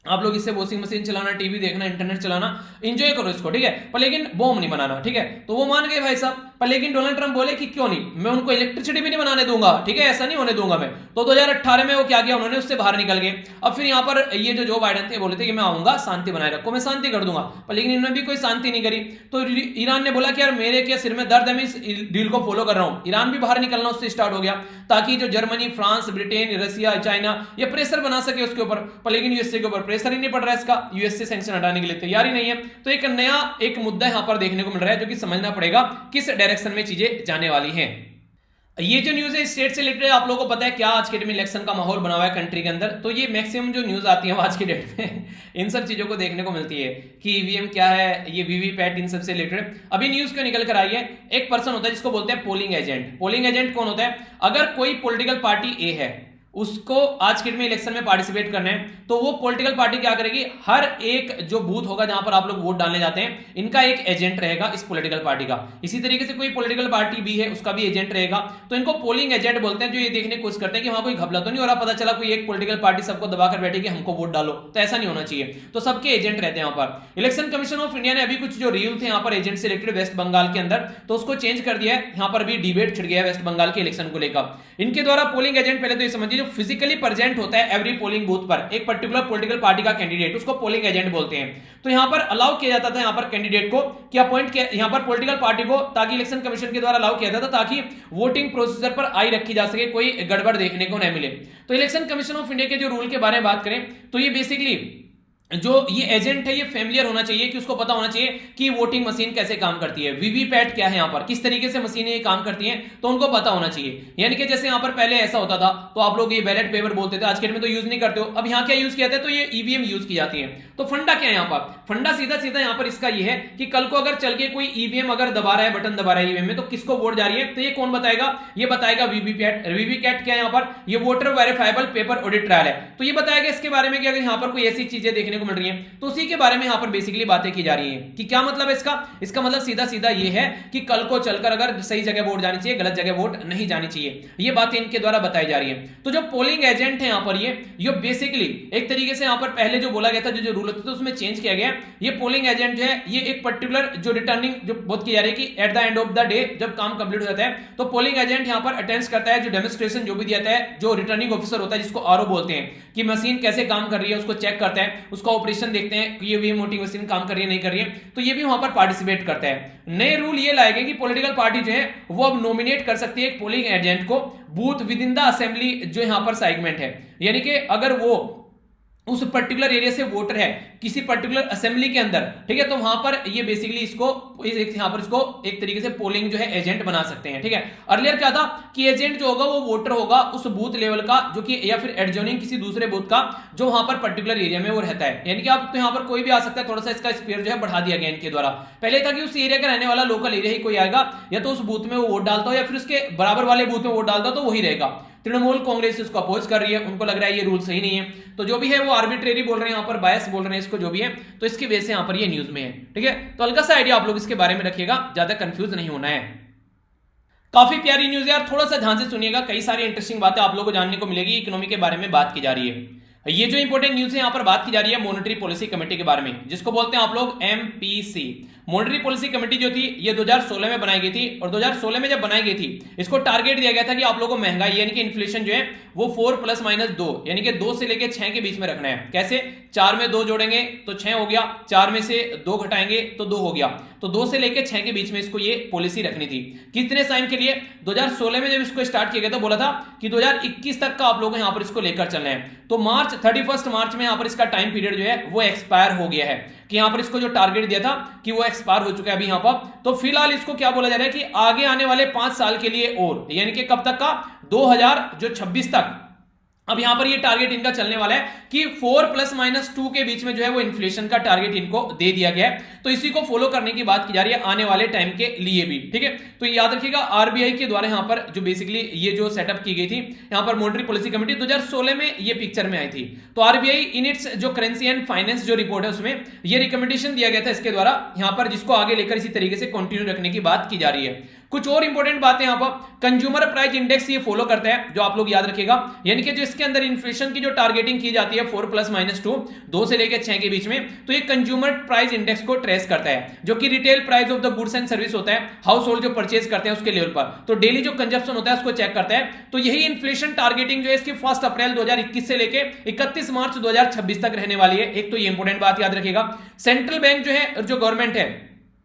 आप लोग इससे वॉशिंग मशीन चलाना, टीवी देखना, इंटरनेट चलाना, एंजॉय करो इसको। ठीक है, पर लेकिन बॉम्ब नहीं बनाना। ठीक है, तो वो मान गए भाई साहब। पर लेकिन डोनाल्ड ट्रंप बोले कि क्यों नहीं, मैं उनको इलेक्ट्रिसिटी भी नहीं बनाने दूंगा, ठीक है, ऐसा नहीं होने दूंगा मैं। तो 2018 में वो क्या किया, उन्होंने उससे बाहर निकल गए। अब फिर यहाँ पर ये जो बाइडेन थे बोले थे कि मैं आऊंगा, शांति बनाए रखो, मैं शांति कर दूंगा, पर लेकिन इन्होंने भी कोई शांति नहीं करी। तो ईरान ने बोला कि यार मेरे क्या सिर में दर्द है, मैं इस डील को फॉलो कर रहा हूं। ईरान भी बाहर निकलना उससे स्टार्ट हो गया, ताकि जो Germany, France, Britain, Russia, China ये प्रेशर बना सके उसके ऊपर। पर लेकिन यूएसए के ऊपर प्रेशर ही नहीं पड़ रहा है, इसका यूएसए सैंक्शन हटाने के लिए तैयार ही नहीं है। तो एक नया एक मुद्दा यहां पर देखने को मिल रहा है, जो कि समझना पड़ेगा किस डायरेक्शन में चीजें जाने वाली हैं। ये जो न्यूज है स्टेट से रिलेटेड, आप लोगों को पता है क्या आज के डेट में इलेक्शन का माहौल बना हुआ है कंट्री के अंदर। तो ये मैक्सिमम जो न्यूज आती है आज के डेट में इन सब चीजों को देखने को मिलती है कि ईवीएम क्या है, ये वीवीपैट, इन सब से रिलेटेड अभी न्यूज क्यों निकल कर आई है। एक पर्सन होता है जिसको बोलते हैं पोलिंग एजेंट। पोलिंग एजेंट कौन होता है, अगर कोई पॉलिटिकल पार्टी ए है, उसको आज के डेट में इलेक्शन में पार्टिसिपेट करना है, तो वो पॉलिटिकल पार्टी क्या करेगी, हर एक जो बूथ होगा जहां पर आप लोग वोट डालने जाते हैं, इनका एक एजेंट रहेगा इस पॉलिटिकल पार्टी का। इसी तरीके से कोई पॉलिटिकल पार्टी भी है, उसका भी एजेंट रहेगा। तो इनको पोलिंग एजेंट बोलते हैं, जो ये देखने की कोशिश करते हैं कि वहां कोई घपला तो नहीं हो रहा, पता चला कोई एक पॉलिटिकल पार्टी सबको दबाकर बैठी कि हमको वोट डालो, तो ऐसा नहीं होना चाहिए। तो सबके एजेंट रहते हैं यहाँ पर। इलेक्शन कमीशन ऑफ इंडिया ने अभी कुछ जो रूल थे यहाँ पर एजेंट से रिलेटेड वेस्ट बंगाल के अंदर, तो उसको चेंज कर दिया है। यहाँ पर भी डिबेट छिड़ गया है वेस्ट बंगाल के इलेक्शन को लेकर। इनके द्वारा पोलिंग एजेंट, पहले तो ये समझिए, जो फिजिकली प्रेजेंट होता है एवरी पोलिंग बूथ पर एक पर्टिकुलर पॉलिटिकल पार्टी का कैंडिडेट, उसको पोलिंग एजेंट बोलते हैं। तो यहां पर अलाउ किया जाता था यहाँ पर कैंडिडेट को कि अपॉइंट किया यहां पर पॉलिटिकल पार्टी को, ताकि इलेक्शन कमीशन के द्वारा अलाउ किया जाता, ताकि वोटिंग प्रोसीजर पर आई रखी जा सके, कोई गड़बड़ देखने को न मिले। तो इलेक्शन कमीशन ऑफ इंडिया के जो रूल के बारे में बात करें, तो ये बेसिकली जो ये एजेंट है ये फेमिलियर होना चाहिए, कि उसको पता होना चाहिए कि वोटिंग मशीन कैसे काम करती है, वीवीपैट क्या है, यहाँ पर किस तरीके से मशीनें ये काम करती हैं, तो उनको पता होना चाहिए। यानी कि जैसे यहाँ पर पहले ऐसा होता था, तो आप लोग ये बैलेट पेपर बोलते थे, आज के डेट में तो यूज नहीं करते हो। अब यहाँ क्या यूज किया जाता है, तो ये ईवीएम यूज की जाती है। तो फंडा क्या है यहाँ पर, फंडा सीधा सीधा यहाँ पर इसका ये है कि कल को अगर चल के कोई ईवीएम अगर दबा रहा है, बटन दबा रहा है ईवीएम में, तो किसको वोट जा रही है, तो ये कौन बताएगा, ये बताएगा वीवीपैट। वीवीपैट क्या है यहाँ पर, ये voter verifiable paper audit trial है। तो ये बताएगा इसके बारे में कि अगर यहाँ पर कोई ऐसी चीजें देखने को मिल रही है, तो उसी के बारे में यहां पर बेसिकली बातें की जा रही हैं कि क्या मतलब है इसका मतलब सीधा सीधा ये है कि कल को चलकर अगर सही जगह वोट जानी चाहिए, गलत जगह वोट नहीं जानी चाहिए, ये बातें इनके द्वारा बताई जा रही है। तो जो पोलिंग एजेंट है यहां पर ये बेसिकली एक तरीके से यहां पर पहले जो बोला गया था, जो रूल होते थे उसमें चेंज किया गया। ये पोलिंग एजेंट जो है ये एक पर्टिकुलर जो रिटर्निंग जो बात की जा रही है कि at the end of the day जब काम कंप्लीट हो जाता है, तो पोलिंग एजेंट यहां पर अटेंड करता है, जो डेमोन्स्ट्रेशन जो भी दिया जाता है, जो रिटर्निंग ऑफिसर होता है जिसको आरओ बोलते हैं, कि मशीन कैसे काम कर रही है उसको चेक करता है, उसका ऑपरेशन देखते हैं कि ये वोटिंग मशीन काम कर रही है नहीं कर रही है, तो ये भी वहां पर पार्टिसिपेट करता है। नए रूल ये लाए गए कि पॉलिटिकल पार्टी जो है वो अब नॉमिनेट कर सकती है एक पोलिंग एजेंट को booth with in the assembly जो यहां पर सेगमेंट है। यानी कि अगर वो उस पर्टिकुलर एरिया से वोटर है किसी पर्टिकुलर असेंबली के अंदर, ठीक है, तो वहां पर ये बेसिकली इसको यहां पर इसको एक तरीके से पोलिंग जो है एजेंट बना सकते हैं, ठीक है। अर्लियर क्या था कि एजेंट जो होगा वो वोटर होगा उस बूथ लेवल का, जो कि या फिर एडजॉइनिंग किसी दूसरे बूथ का जो वहां पर पर्टिकुलर एरिया में वो रहता है। यानी कि आप तो यहां पर कोई भी आ सकता है, थोड़ा सा इसका स्पेयर जो है बढ़ा दिया गया इनके द्वारा। पहले था कि उस एरिया का रहने वाला लोकल एरिया ही कोई आएगा, या तो उस बूथ में वो वोट डालता हो या फिर उसके बराबर वाले बूथ में वोट डालता हो, तो वही रहेगा। तृणमूल कांग्रेस इसको अपोज कर रही है, उनको लग रहा है ये रूल सही नहीं है, तो जो भी है वो आर्बिट्रेरी बोल रहे हैं, यहाँ पर बायस बोल रहे हैं इसको, जो भी है, तो इसकी वजह से यहाँ पर ये न्यूज में है, ठीक है। तो हल्का सा आइडिया आप लोग इसके बारे में रखिएगा, ज्यादा कंफ्यूज नहीं होना है। काफी प्यारी न्यूज है यार, थोड़ा सा ध्यान से सुनिएगा, कई सारी इंटरेस्टिंग बातें आप लोगों को जानने को मिलेगी। इकोनॉमी के बारे में बात की जा रही है। ये जो इंपॉर्टेंट न्यूज है यहाँ पर बात की जा रही है मॉनेटरी पॉलिसी कमेटी के बारे में, जिसको बोलते हैं आप लोग एमपीसी। मॉनेटरी पॉलिसी कमेटी जो थी ये 2016 में बनाई गई थी, और 2016 में जब बनाई गई थी इसको टारगेट दिया गया था कि आप लोगों को महंगाई यानी कि इन्फ्लेशन जो है वो 4 + -2 यानी कि 2 से लेके 6 के बीच में रखना है। कैसे, 4 में 2 जोड़ेंगे तो 6 हो गया, 4 में से 2 घटाएंगे तो 2 हो गया, तो 2 से लेके 6 के बीच में इसको ये पॉलिसी रखनी थी। कितने टाइम के लिए, 2016 में जब इसको स्टार्ट किया गया तो बोला था कि 2021 तक का आप लोग यहाँ पर इसको लेकर चलना है। तो 31 मार्च में यहाँ पर इसका टाइम पीरियड जो है वो एक्सपायर हो गया है, कि यहाँ पर इसको जो टारगेट दिया था कि वो एक्सपायर हो चुका है अभी यहाँ पर। तो फिलहाल इसको क्या बोला जा रहा है कि आगे आने वाले 5 साल के लिए, और यानी कि कब तक का, 2026 तक अब यहां पर ये टारगेट इनका चलने वाला है कि 4 + -2 के बीच में जो है वो इन्फ्लेशन का टारगेट इनको दे दिया गया है। तो इसी को फॉलो करने की बात की जा रही है आने वाले टाइम के लिए भी, ठीक है। तो याद रखिएगा आरबीआई के द्वारा यहां पर जो बेसिकली ये जो सेटअप की गई थी यहां पर मॉनेटरी पॉलिसी कमेटी 2016 में ये पिक्चर में आई थी। तो आरबीआई इन इट्स जो करेंसी एंड फाइनेंस जो रिपोर्ट है उसमें ये रिकमेंडेशन दिया गया था इसके द्वारा यहां पर, जिसको आगे लेकर इसी तरीके से कंटिन्यू रखने की बात की जा रही है। कुछ और इंपॉर्टेंट बातें यहां पर, कंज्यूमर प्राइस इंडेक्स ये फॉलो करता है, जो आप लोग याद रखिएगा, यानी कि जो इसके अंदर इन्फ्लेशन की जो टारगेटिंग की जाती है 4+-2, 2 से लेकर 6 के बीच में, तो ये कंज्यूमर प्राइस इंडेक्स को ट्रेस करता है, जो कि retail price of the goods and service होता है, हाउस होल्ड जो परचेज करते हैं उसके लेवल पर, तो डेली जो कंजप्शन होता है उसको चेक करता है। तो यही इन्फ्लेशन टारगेटिंग जो है इसकी 1 अप्रैल 2021 से लेकर 31 मार्च 2026 तक रहने वाली है। एक तो ये इंपॉर्टेंट बात याद रखिएगा। सेंट्रल बैंक जो है, जो गवर्नमेंट है,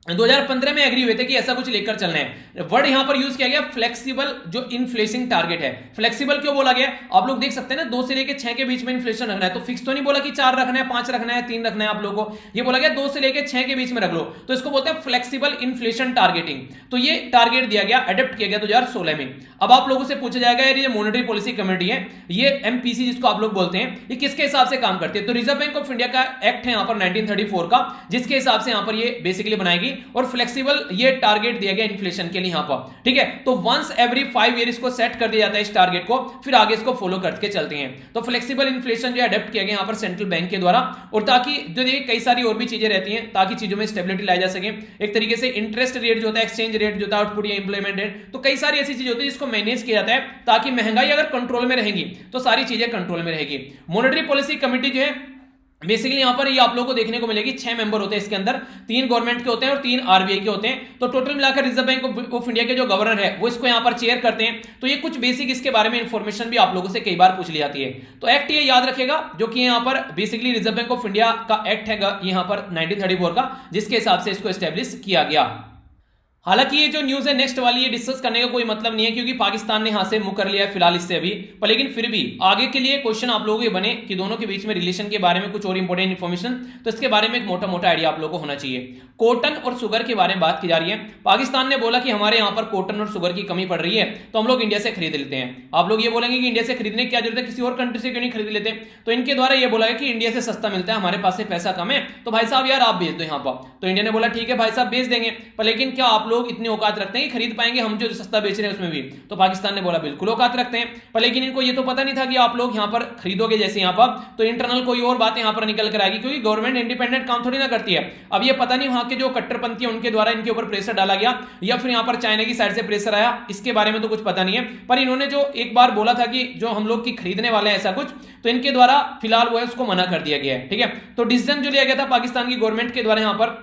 2015 में एग्री हुए थे कि ऐसा कुछ लेकर चलना है। वर्ड यहां पर यूज किया गया फ्लेक्सिबल, जो इन्फ्लेशन टारगेट है। फ्लेक्सिबल क्यों बोला गया? आप लोग देख सकते हैं ना, 2 से लेकर 6 के बीच में इन्फ्लेशन रखना है, तो फिक्स तो नहीं बोला कि 4 रखना है, 5 रखना है, 3 रखना है। आप लोगों को ये बोला गया 2 से लेकर 6 के बीच में रख लो, तो इसको बोलते हैं फ्लेक्सिबल इन्फ्लेशन टारगेटिंग। तो ये टारगेट दिया गया, अडॉप्ट किया गया 2016 में। अब आप लोगों से पूछा जाएगा, ये मॉनेटरी पॉलिसी कमेटी है, ये एमपीसी जिसको आप लोग बोलते हैं, ये किसके हिसाब से काम करती है? तो रिजर्व बैंक ऑफ इंडिया का एक्ट है यहां पर 1934 का, जिसके हिसाब से यहां पर ये बेसिकली बनाएगी, और फ्लेक्सिबल ये टारगेट दिया गया इन्फ्लेशन के लिए यहां पर, ठीक है। तो वंस एवरी 5 ईयर इसको सेट कर दिया जाता है इस टारगेट को, फिर आगे इसको फॉलो करके चलते हैं। तो फ्लेक्सिबल इन्फ्लेशन जो अडॉप्ट किया गया यहां पर सेंट्रल बैंक के द्वारा, और ताकि जो देखिए कई सारी और भी चीजें रहती हैं ताकि चीजों में स्टेबिलिटी लाई जा सके। एक तरीके से इंटरेस्ट रेट जो होता है, एक्सचेंज रेट जो होता है, आउटपुट या इंप्लॉयमेंट रेट, तो कई सारी ऐसी चीजें होती है जिसको मैनेज किया जाता है, ताकि महंगाई अगर कंट्रोल में रहेगी तो सारी चीजें कंट्रोल में रहेगी। मॉनेटरी पॉलिसी कमेटी जो है बेसिकली यहां पर ये आप लोगों को देखने को मिलेगी, 6 मेंबर होते हैं इसके अंदर, 3 गवर्नमेंट के होते हैं और 3 आरबीआई के होते हैं। तो टोटल मिलाकर रिजर्व बैंक ऑफ इंडिया के जो गवर्नर है वो इसको यहां पर चेयर करते हैं। तो ये कुछ बेसिक इसके बारे में इंफॉर्मेशन भी आप लोगों से कई बार पूछ ली जाती है। तो एक्ट ये याद रखेगा, जो कि यहां पर basically reserve bank of India का एक्ट है यहां पर 1934 का, जिसके हिसाब से इसको एस्टेब्लिश किया गया। हालांकि ये जो न्यूज है नेक्स्ट वाली, ये डिस्कस करने का कोई मतलब नहीं है, क्योंकि पाकिस्तान ने यहां से मुंह कर लिया है फिलहाल इससे अभी, पर लेकिन फिर भी आगे के लिए क्वेश्चन आप लोगों के बने कि दोनों के बीच में रिलेशन के बारे में कुछ और इंपॉर्टेंट इन्फॉर्मेशन, तो इसके बारे में एक मोटा मोटा आइडिया आप लोगों को होना चाहिए। कॉटन और शुगर के बारे में बात की जा रही है। पाकिस्तान ने बोला कि हमारे यहां पर कॉटन और शुगर की कमी पड़ रही है, तो हम लोग इंडिया से खरीद लेते हैं। आप लोग ये बोलेंगे कि इंडिया से खरीदने की क्या जरूरत है, किसी और कंट्री से क्यों नहीं खरीद लेते? तो इनके द्वारा ये बोला है कि इंडिया से सस्ता मिलता है, हमारे पास से पैसा कम है, तो भाई साहब यार आप भेज दो यहाँ पर। तो इंडिया ने बोला ठीक है भाई साहब भेज देंगे, पर लेकिन क्या आप लोग इतनी औकात रखते हैं कि खरीद पाएंगे हम जो सस्ता बेच रहे हैं उसमें भी? तो पाकिस्तान ने बोला बिल्कुल औकात रखते हैं, पर लेकिन इनको ये तो पता नहीं था कि आप लोग यहाँ पर खरीदोगे जैसे यहाँ पर तो इंटरनल कोई और बात यहाँ पर निकल कर आएगी, क्योंकि गवर्नमेंट इंडिपेंडेंट काम थोड़ी ना करती है। अब ये पता नहीं वहां के जो कट्टरपंथी उनके द्वारा इनके ऊपर प्रेशर डाला गया, या फिर यहाँ पर चाइना की साइड से प्रेशर आया, इसके बारे में तो कुछ पता नहीं है। पर इन्होंने जो एक बार बोला था कि जो हम लोग की खरीदने वाले हैं ऐसा कुछ, तो इनके द्वारा फिलहाल वो है उसको मना कर दिया गया है, ठीक है। तो डिसीजन जो लिया गया था पाकिस्तान की गवर्नमेंट के द्वारा यहाँ पर,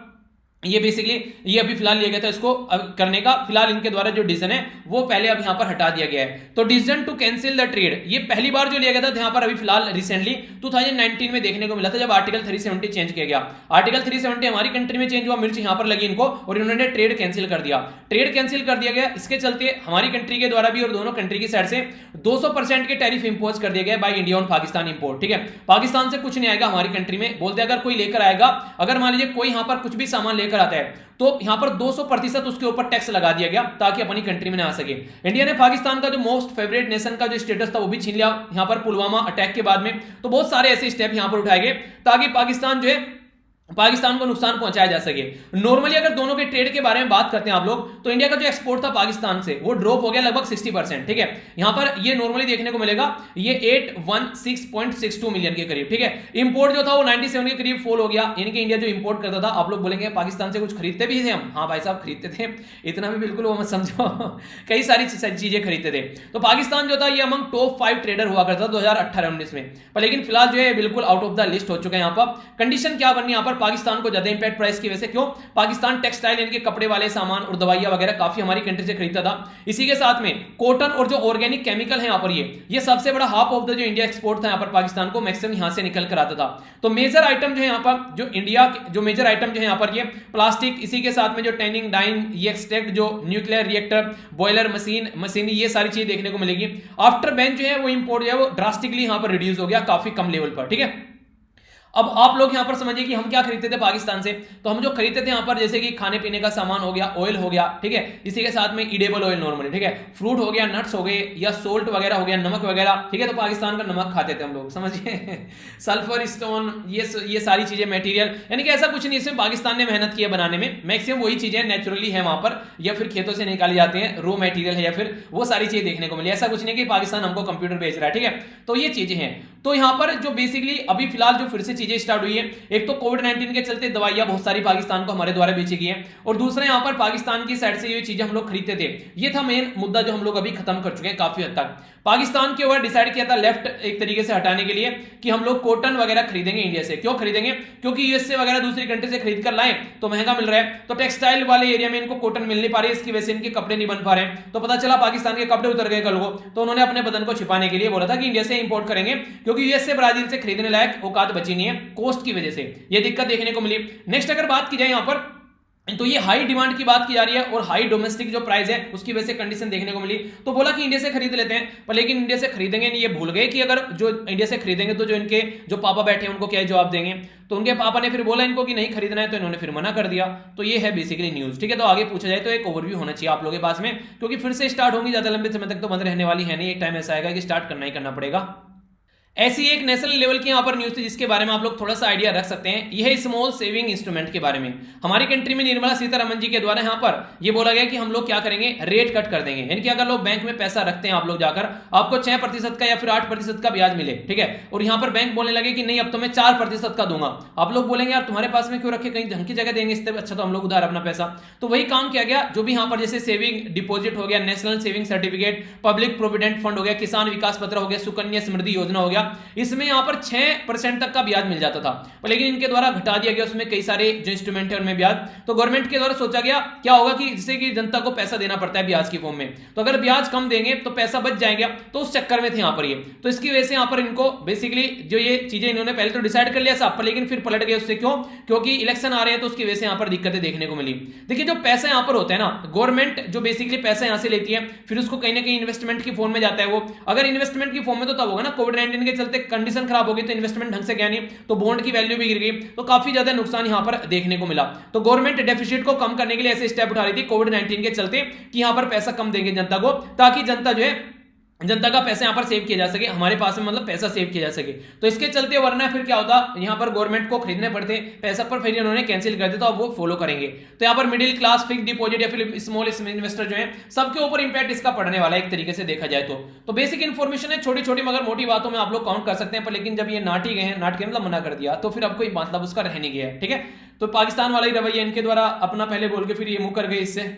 ये बेसिकली ये अभी फिलहाल लिया गया था इसको करने का, फिलहाल इनके द्वारा जो डिसीजन है वो पहले अब यहां पर हटा दिया गया है। तो decision to cancel the trade, ये पहली बार जो लिया गया था यहां पर अभी फिलहाल रिसेंटली 2019 में देखने को मिला था, जब आर्टिकल 370 चेंज किया गया। आर्टिकल 370 हमारी कंट्री में चेंज हुआ, मिर्च यहां पर लगी इनको, और इन्होंने ट्रेड कैंसिल कर दिया। ट्रेड कैंसिल कर दिया गया, इसके चलते हमारी कंट्री के द्वारा भी और दोनों कंट्री की साइड से 200% के टैरिफ इंपोज कर दिया गया by India on Pakistan import, ठीक है। पाकिस्तान से कुछ नहीं आएगा हमारी कंट्री में, बोलते अगर कोई लेकर आएगा, अगर मान लीजिए कोई यहां पर कुछ भी सामान लेकर आता है तो यहां पर 200% उसके ऊपर टैक्स लगा दिया गया, ताकि अपनी कंट्री में ना आ सके। इंडिया ने पाकिस्तान का जो मोस्ट फेवरेट नेशन का जो स्टेटस था वो भी छीन लिया यहां पर पुलवामा अटैक के बाद में। तो बहुत सारे ऐसे स्टेप यहां पर उठाए गए ताकि पाकिस्तान जो है पाकिस्तान को नुकसान पहुंचाया जा सके। नॉर्मली अगर दोनों के ट्रेड के बारे में बात करते हैं आप लोग, तो इंडिया का जो एक्सपोर्ट था पाकिस्तान से वो ड्रॉप हो गया लगभग 60%, ठीक है। यहां पर ये नॉर्मली देखने को मिलेगा, ये 816.62 मिलियन के करीब, ठीक है। इंपोर्ट जो था वो 97 के करीब फॉल हो गया, यानी कि इंडिया जो इंपोर्ट करता था, आप लोग बोलेंगे पाकिस्तान से कुछ खरीदते भी थे हम, हाँ भाई साहब खरीदते थे, इतना भी बिल्कुल वो मत समझो कई सारी चीजें खरीदते थे। तो पाकिस्तान जो था ये अमंग टॉप 5 ट्रेडर हुआ करता था 2018-19 में, पर लेकिन फिलहाल जो है बिल्कुल आउट ऑफ द लिस्ट हो चुका है। यहाँ पर कंडीशन क्या बननी है, यहाँ पर पाकिस्तान को ज्यादा इंपैक्ट प्राइस की वजह से, क्यों? पाकिस्तान टेक्सटाइल यानी कि कपड़े वाले सामान और दवाइयां वगैरह काफी हमारी कंट्री से खरीदता था। इसी के साथ में कॉटन और जो ऑर्गेनिक केमिकल है यहाँ पर ये सबसे बड़ा हाफ ऑफ द जो इंडिया एक्सपोर्ट था यहाँ पर पाकिस्तान को मैक्सिमम यहां से निकल कर आता था। तो मेजर आइटम जो है यहाँ पर जो इंडिया जो मेजर आइटम जो है यहाँ पर ये प्लास्टिक, इसी के साथ में जो टैनिंग डाइन, ये एक्सट्रैक्ट, जो न्यूक्लियर रिएक्टर, बॉयलर मशीन, ये सारी चीजें देखने को मिलेगी। आफ्टर बैन जो है वो इंपोर्ट जो है वो ड्रास्टिकली यहाँ पर रिड्यूस हो गया काफी कम लेवल पर, ठीक है। अब आप लोग यहां पर समझिए कि हम क्या खरीदते थे पाकिस्तान से, तो हम जो खरीदते थे यहां पर जैसे कि खाने पीने का सामान हो गया, ऑयल हो गया, ठीक है, इसी के साथ में ईडेबल ऑयल नॉर्मली, ठीक है, फ्रूट हो गया, नट्स हो गए, या सोल्ट वगैरह हो गया, नमक वगैरह, ठीक है। तो पाकिस्तान का नमक खाते थे हम लोग, समझिए सल्फर स्टोन, ये सारी चीजें मटेरियल, यानी कि ऐसा कुछ नहीं इसमें पाकिस्तान ने मेहनत की है बनाने में, मैक्सिमम वही चीजें नेचुरली है वहां पर, या फिर खेतों से निकाली जाती हैं, रॉ मटेरियल है, या फिर वो सारी चीजें देखने को मिली। ऐसा कुछ नहीं कि पाकिस्तान हमको कंप्यूटर बेच रहा है, ठीक है। तो ये चीजें हैं। तो यहां पर जो बेसिकली अभी फिलहाल जो फिर से चीजें स्टार्ट हुई है। एक तो कोविड-19 के चलते दवाइयां बहुत सारी पाकिस्तान को हमारे द्वारा बेची गई है, और दूसरा यहां पर पाकिस्तान की साइड से ये चीजें हम लोग खरीदते थे। ये था मेन मुद्दा जो हम लोग अभी खत्म कर चुके हैं काफी हद तक। पाकिस्तान के ऊपर डिसाइड किया था लेफ्ट एक तरीके से हटाने के लिए कि हम लोग कॉटन वगैरह खरीदेंगे इंडिया से। क्यों खरीदेंगे? क्योंकि यूएसए वगैरह दूसरी कंट्री से खरीद कर लाए तो महंगा मिल रहा है, तो टेक्सटाइल वाले एरिया में इनको कॉटन मिल नहीं पा रही, इसकी वजह से इनके कपड़े नहीं बन पा रहे हैं। तो पता चला पाकिस्तान के कपड़े उतर गए कल को, तो उन्होंने अपने बदन को छिपाने के लिए बोला था कि इंडिया से इंपोर्ट करेंगे, क्योंकि यूएसए ब्राजील से खरीदने लायक औकात बची नहीं है कॉस्ट की वजह से। ये दिक्कत देखने को मिली। नेक्स्ट अगर बात की जाए यहां पर, तो ये हाई डिमांड की बात की जा रही है और हाई डोमेस्टिक जो प्राइस है उसकी वजह से कंडीशन देखने को मिली, तो बोला कि इंडिया से खरीद लेते हैं। पर लेकिन इंडिया से खरीदेंगे नहीं, ये भूल गए कि अगर जो इंडिया से खरीदेंगे तो जो इनके जो पापा बैठे हैं उनको क्या जवाब देंगे। तो उनके पापा ने फिर बोला इनको कि नहीं खरीदना है, तो इन्होंने फिर मना कर दिया। तो ये है बेसिकली न्यूज, ठीक है। तो आगे पूछा जाए तो एक ओवरव्यू होना चाहिए आप लोगों के पास में, क्योंकि फिर से स्टार्ट होंगी, ज्यादा लंबे समय तक तो बंद रहने वाली है नहीं, एक टाइम ऐसा आएगा कि स्टार्ट करना ही करना पड़ेगा। ऐसी एक नेशनल लेवल की यहां पर न्यूज थी जिसके बारे में आप लोग थोड़ा सा आइडिया रख सकते हैं। यह है स्मॉल सेविंग इंस्ट्रूमेंट के बारे में। हमारी कंट्री में निर्मला सीतारमण जी के द्वारा यहां पर यह बोला गया कि हम लोग क्या करेंगे, रेट कट कर देंगे। यानी कि अगर लोग बैंक में पैसा रखते हैं आप लोग जाकर, आपको 6% का या फिर 8% का ब्याज मिले, ठीक है, और यहां पर बैंक बोलने लगे कि नहीं अब तो मैं 4% का दूंगा। आप लोग बोलेंगे यार तुम्हारे पास में क्यों रखे, कहीं ढंग की जगह देंगे, इससे अच्छा तो हम लोग उधार अपना पैसा। तो वही काम किया गया, जो भी यहां पर जैसे सेविंग डिपॉजिट हो गया, national saving certificate, public provident fund हो गया, किसान विकास पत्र हो गया, सुकन्या समृद्धि योजना हो गया, इसमें यहां पर 6% तक का ब्याज मिल जाता था। पर लेकिन इनके द्वारा घटा दिया गया उसमें कई सारे जो इंस्ट्रूमेंट है उनमें ब्याज। तो गवर्नमेंट के द्वारा सोचा गया क्या होगा कि जिससे कि जनता को पैसा देना पड़ता है ब्याज की फॉर्म में, तो अगर ब्याज कम देंगे तो पैसा बच जाएगा, तो उस चक्कर में थे यहां पर ये। तो इसकी वजह से यहां पर इनको बेसिकली जो ये चीजें इन्होंने पहले तो डिसाइड कर लिया सब, पर लेकिन फिर पलट गए उससे। क्यों? क्योंकि इलेक्शन आ रहे हैं, तो उसकी वजह से यहां पर दिक्कतें देखने को मिली। देखिए जो पैसा यहां पर होता है ना, गवर्नमेंट जो बेसिकली पैसा यहां से लेती है फिर उसको कहीं ना कहीं इन्वेस्टमेंट की फॉर्म में जाता है। वो अगर इन्वेस्टमेंट की फॉर्म में तो तब होगा ना, कोविड-19 के चलते कंडीशन खराब हो गई तो इन्वेस्टमेंट ढंग से गया नहीं, तो बॉन्ड की वैल्यू भी गिर गई, तो काफी ज्यादा नुकसान यहां पर देखने को मिला। तो गवर्नमेंट डेफिसिट को कम करने के लिए ऐसे स्टेप उठा रही थी कोविड-19 के चलते कि यहां पर पैसा कम देंगे जनता को, ताकि जनता जो है जनता का पैसा यहां पर सेव किया जा सके, हमारे पास में मतलब पैसा सेव किया जा सके। तो इसके चलते वरना फिर क्या होता, यहां पर गवर्नमेंट को खरीदने पड़ते पैसा, पर फिर इन्होंने कैंसिल कर दिया, तो अब वो फॉलो करेंगे। तो यहां पर मिडिल क्लास फिक्स डिपॉजिट या फिर स्मॉल इन्वेस्टर जो है सबके ऊपर इंपैक्ट इसका पड़ने वाला है एक तरीके से देखा जाए तो बेसिक इन्फॉर्मेशन है, छोटी छोटी मगर मोटी बातों में आप लोग काउंट कर सकते हैं। पर लेकिन जब ये नाटी गए हैं, नाटके मतलब मना कर दिया, तो फिर अब कोई मतलब उसका रह नहीं गया, ठीक है। तो पाकिस्तान वाला ही रवैया इनके द्वारा अपना पहले बोल के फिर ये मुकर गए इससे।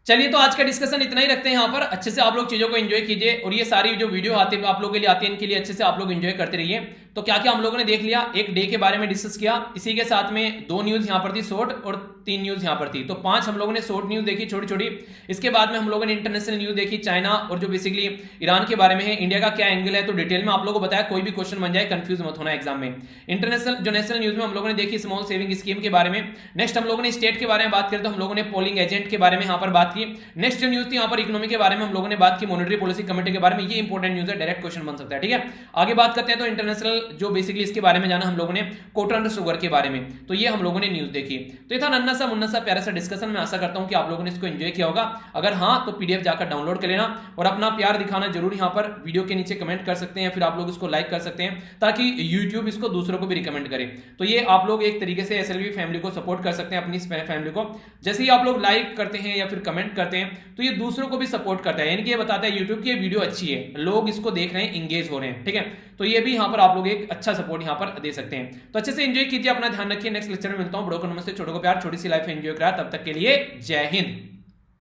चलिए तो आज का डिस्कशन इतना ही रखते हैं यहाँ पर। अच्छे से आप लोग चीजों को एंजॉय कीजिए, और ये सारी जो वीडियो आती है आप लोगों के लिए आती है, इनके लिए अच्छे से आप लोग एंजॉय करते रहिए। तो क्या क्या हम लोगों ने देख लिया, एक डे के बारे में डिस्कस किया, इसी के साथ में 2 न्यूज यहाँ पर थी शॉर्ट और 3 न्यूज यहाँ पर थी, तो 5 हम लोगों ने शॉर्ट न्यूज देखी छोटी छोटी। इसके बाद में हम लोगों ने इंटरनेशनल न्यूज देखी, चाइना और जो बेसिकली ईरान के बारे में है, इंडिया का क्या एंगल है, तो डिटेल में आप लोगों को बताया, कोई भी क्वेश्चन बन जाए कंफ्यूज मत होना एग्जाम में। इंटरनेशनल जो नेशनल न्यूज में हम लोगों ने देखी स्मॉल सेविंग स्कीम के बारे में। नेक्स्ट हम लोगों ने स्टेट के बारे में बात करें तो हम लोगों ने पोलिंग एजेंट के बारे में यहाँ पर बात की। नेक्स्ट जो न्यूज थी यहाँ पर इकोनॉमी के बारे में हम लोगों ने बात की, मॉनेटरी पॉलिसी कमेटी के बारे में, ये इंपॉर्टेंट न्यूज है, डायरेक्ट क्वेश्चन बन सकता है, ठीक है। आगे बात करते हैं तो इंटरनेशनल जो बेसिकली इसके बारे में जाना हम लोगों ने, कॉटन और शुगर के बारे में, तो ये हम लोगों ने न्यूज देखी। तो ये था नन्ना सा मुन्ना सा प्यारा सा डिस्कशन। मैं आशा करता हूं कि आप लोगों ने इसको एंजॉय किया होगा। अगर हाँ तो पीडीएफ जाकर डाउनलोड कर लेना, और अपना प्यार दिखाना जरूर यहाँ पर वीडियो के नीचे कमेंट कर सकते हैं, फिर आप लोग इसको लाइक कर सकते हैं ताकि यूट्यूब इसको दूसरों को भी रिकमेंड करे। तो ये आप लोग एक तरीके से एसएलवी फैमिली को सपोर्ट कर सकते हैं, अपनी फैमिली को। जैसे ही आप लोग लाइक करते हैं या फिर कमेंट करते हैं तो ये दूसरों को भी सपोर्ट करता है, यानी कि ये बताता है यूट्यूब की ये वीडियो अच्छी है, लोग इसको देख रहे हैं, इंगेज हो रहे हैं, ठीक है। तो ये भी यहाँ पर आप लोग एक अच्छा सपोर्ट यहाँ पर दे सकते हैं। तो अच्छे से एंजॉय कीजिए, अपना ध्यान रखिए। नेक्स्ट लेक्चर में मिलता हूँ। बड़ों को नमस्ते, छोटों को प्यार, छोटी सी लाइफ एंजॉय करा। तब तक के लिए जय हिंद।